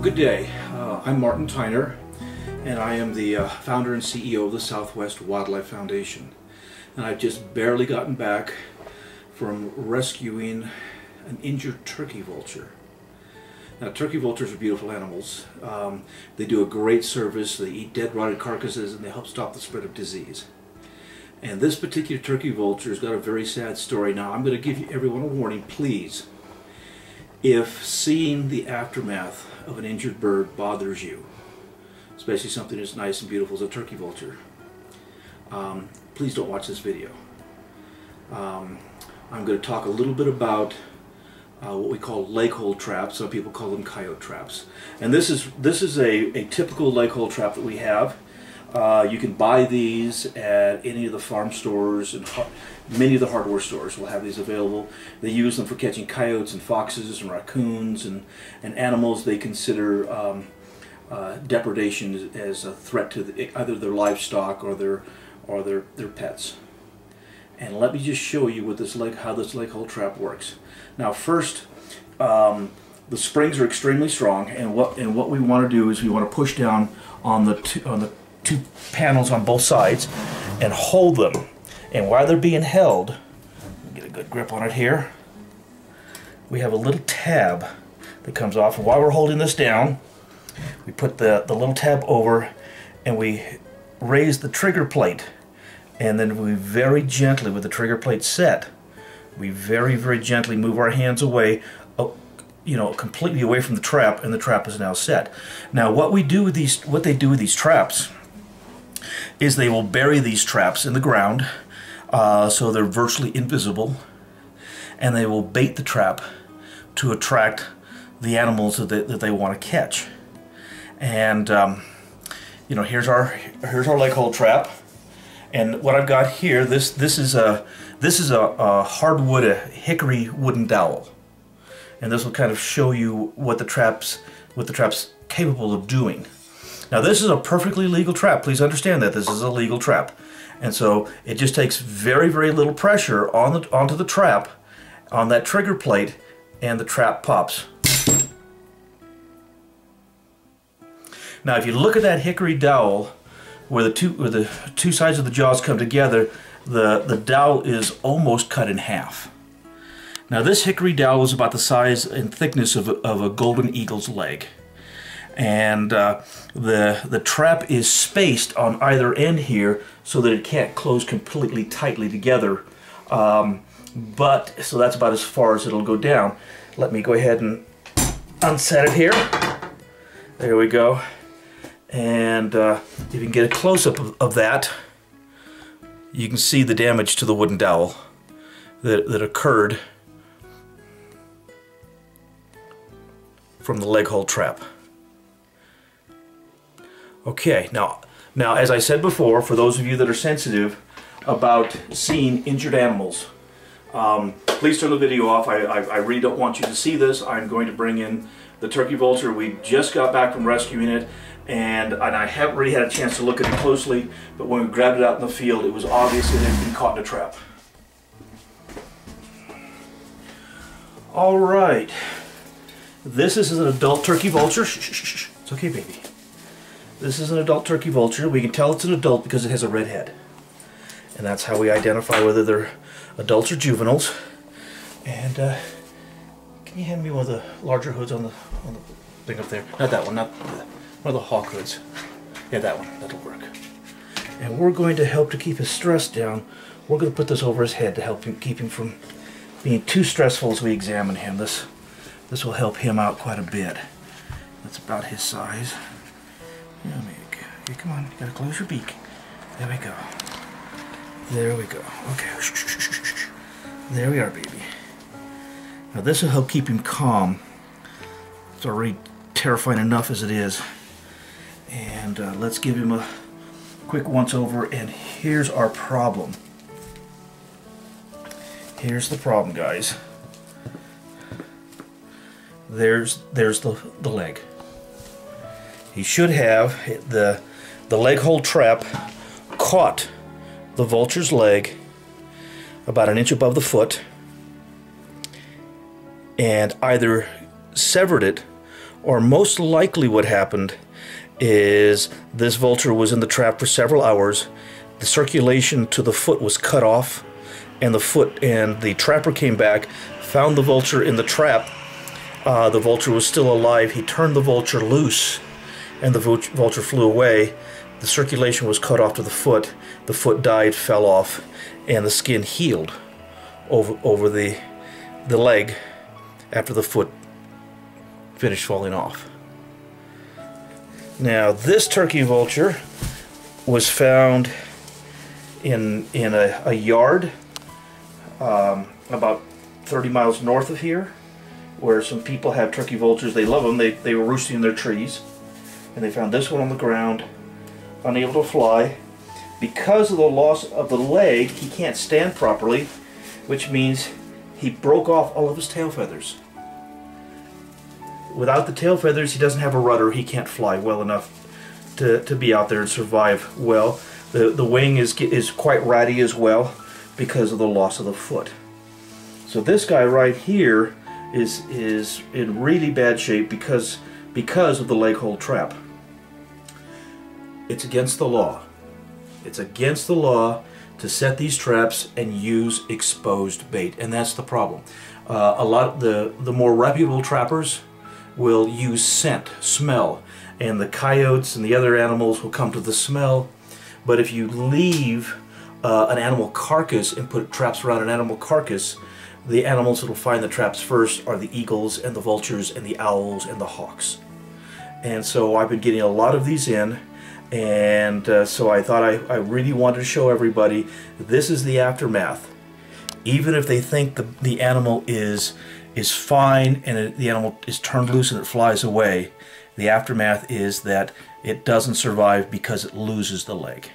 Good day. I'm Martin Tyner, and I am the founder and CEO of the Southwest Wildlife Foundation. And I've just barely gotten back from rescuing an injured turkey vulture. Now, turkey vultures are beautiful animals. They do a great service. They eat dead, rotted carcasses, and they help stop the spread of disease. And this particular turkey vulture has got a very sad story. Now, I'm going to give everyone a warning, please. If seeing the aftermath of an injured bird bothers you, especially something as nice and beautiful as a turkey vulture, please don't watch this video. I'm going to talk a little bit about what we call leg hole traps. Some people call them coyote traps. And this is a typical leg hole trap that we have. You can buy these at any of the farm stores, and many of the hardware stores will have these available. They use them for catching coyotes and foxes and raccoons and animals they consider depredation as a threat to either their livestock or their pets. And let me just show you what how this leg hole trap works. Now, first, the springs are extremely strong, and what we want to do is we want to push down on the two panels on both sides and hold them. And while they're being held, get a good grip on it here, we have a little tab that comes off. And while we're holding this down, we put the little tab over and we raise the trigger plate, and then we very gently, with the trigger plate set, we very gently move our hands away, completely away from the trap, and the trap is now set. Now, what they do with these traps is they will bury these traps in the ground, so they're virtually invisible, and they will bait the trap to attract the animals that they want to catch. And here's our leg hole trap. And what I've got here, this is a hardwood, a hickory wooden dowel, and this will kind of show you what the trap's capable of doing. Now, this is a perfectly legal trap. Please understand that this is a legal trap, and so it just takes very little pressure onto the trap, on that trigger plate, and the trap pops. Now, if you look at that hickory dowel, where the two sides of the jaws come together, the dowel is almost cut in half. Now, this hickory dowel is about the size and thickness of a golden eagle's leg. And the trap is spaced on either end here so that it can't close completely tightly together. So that's about as far as it'll go down. Let me go ahead and unset it here. There we go. And if you can get a close-up of that, you can see the damage to the wooden dowel that occurred from the leg hole trap. Okay, now as I said before, for those of you that are sensitive about seeing injured animals, please turn the video off. I really don't want you to see this. I'm going to bring in the turkey vulture. We just got back from rescuing it, and I haven't really had a chance to look at it closely, but when we grabbed it out in the field, it was obvious that it had been caught in a trap. All right, this is an adult turkey vulture. Shh. It's okay, baby. This is an adult turkey vulture. We can tell it's an adult because it has a red head. And that's how we identify whether they're adults or juveniles. And can you hand me one of the larger hoods on the thing up there? Not that one, not one of the hawk hoods. Yeah, that one. That'll work. And we're going to help to keep his stress down. We're going to put this over his head to help him keep him from being too stressful as we examine him. This will help him out quite a bit. That's about his size. Here, come on, you gotta close your beak. There we go. There we go. Okay. There we are, baby. Now, this will help keep him calm. It's already terrifying enough as it is. And let's give him a quick once-over, and here's our problem. Here's the problem, guys. There's the leg. He should have the leg hole trap caught the vulture's leg about an inch above the foot and either severed it or most likely what happened, is this vulture was in the trap for several hours. The circulation to the foot was cut off, and the trapper came back, found the vulture in the trap. The vulture was still alive. He turned the vulture loose, and the vulture flew away. The circulation was cut off to the foot. The foot died, fell off, and the skin healed over the leg after the foot finished falling off. Now, this turkey vulture was found in a yard about 30 miles north of here, where some people have turkey vultures. They love them. They were roosting in their trees, and they found this one on the ground, unable to fly. Because of the loss of the leg, he can't stand properly, which means he broke off all of his tail feathers. Without the tail feathers, he doesn't have a rudder. He can't fly well enough to be out there and survive well. The wing is quite ratty as well because of the loss of the foot. So this guy right here is in really bad shape because of the leg hole trap. It's against the law. It's against the law to set these traps and use exposed bait, and that's the problem. A lot the more reputable trappers will use scent, smell, and the coyotes and the other animals will come to the smell. But if you leave an animal carcass and put traps around an animal carcass, the animals that will find the traps first are the eagles and the vultures and the owls and the hawks. And so I've been getting a lot of these in, and so I thought I really wanted to show everybody this is the aftermath. Even if they think the animal is fine and the animal is turned loose and it flies away, the aftermath is that it doesn't survive because it loses the leg.